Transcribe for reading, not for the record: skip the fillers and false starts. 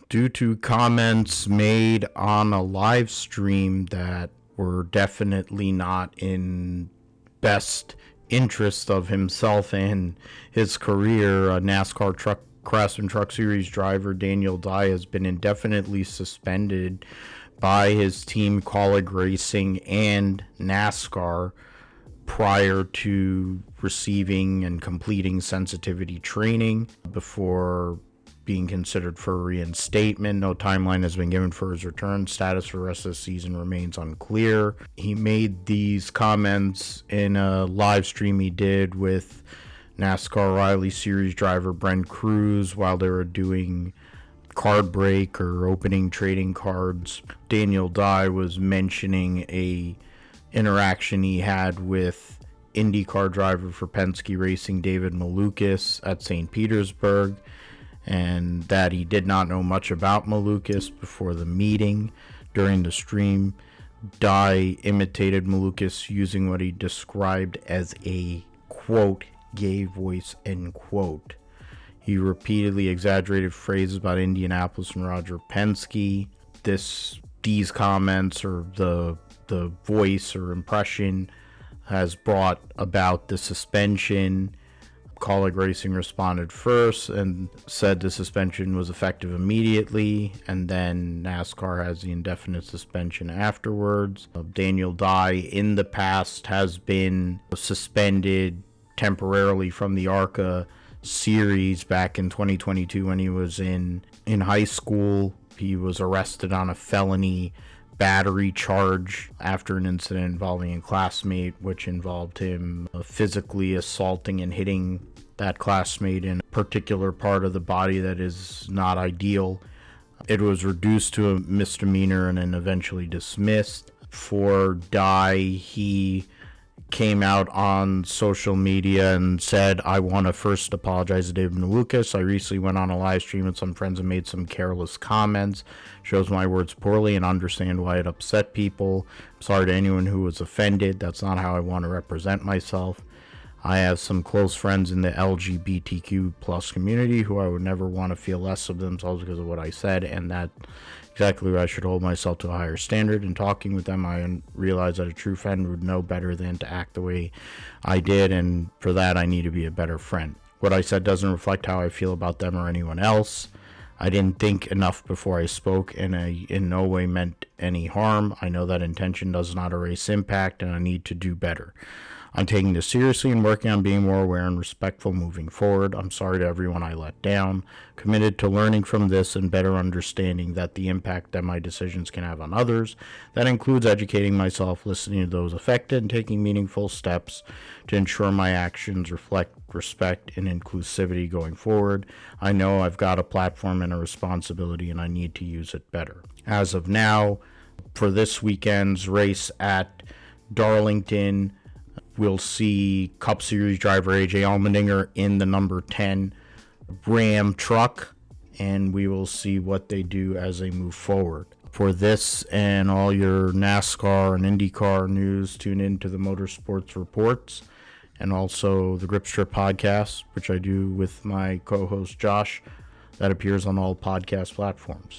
due to comments made on a live stream that were definitely not in best interest of himself and his career. Craftsman Truck Series driver Daniel Dye has been indefinitely suspended by his team Colleague Racing and NASCAR prior to receiving and completing sensitivity training before being considered for reinstatement. No timeline has been given for his return. Status for the rest of the season remains unclear. He made these comments in a live stream he did with NASCAR Riley Series driver Brent Cruz while they were doing card break or opening trading cards. Daniel Dye was mentioning a interaction he had with IndyCar driver for Penske Racing David Malukas at St. Petersburg, and that he did not know much about Malukas before the meeting. During the stream, Dye imitated Malukas using what he described as a, quote, gay voice, end quote. He repeatedly exaggerated phrases about Indianapolis and Roger Penske. These comments, or the voice or impression, has brought about the suspension. Colleague Racing responded first and said the suspension was effective immediately, and then NASCAR has the indefinite suspension afterwards. Daniel Dye in the past has been suspended temporarily from the ARCA series back in 2022 when he was in high school. He was arrested on a felony battery charge after an incident involving a classmate, which involved him physically assaulting and hitting that classmate in a particular part of the body that is not ideal. It was reduced to a misdemeanor and then eventually dismissed. For Dye, he came out on social media and said, "I want to first apologize to David Malukas. I recently went on a live stream with some friends and made some careless comments. Shows my words poorly and understand why it upset people. I'm sorry to anyone who was offended. That's not how I want to represent myself. I have some close friends in the LGBTQ plus community who I would never want to feel less of themselves because of what I said, and that exactly why I should hold myself to a higher standard. In talking with them, I realized that a true friend would know better than to act the way I did, and for that I need to be a better friend. What I said doesn't reflect how I feel about them or anyone else. I didn't think enough before I spoke, and I in no way meant any harm. I know that intention does not erase impact, and I need to do better. I'm taking this seriously and working on being more aware and respectful moving forward. I'm sorry to everyone I let down. Committed to learning from this and better understanding that the impact that my decisions can have on others. That includes educating myself, listening to those affected, and taking meaningful steps to ensure my actions reflect respect and inclusivity going forward. I know I've got a platform and a responsibility, and I need to use it better." As of now, for this weekend's race at Darlington, we'll see Cup Series driver AJ Allmendinger in the number 10 Ram truck, and we will see what they do as they move forward. For this and all your NASCAR and IndyCar news, tune in to the Motorsports Reports and also the Grip Strip podcast, which I do with my co-host Josh, that appears on all podcast platforms.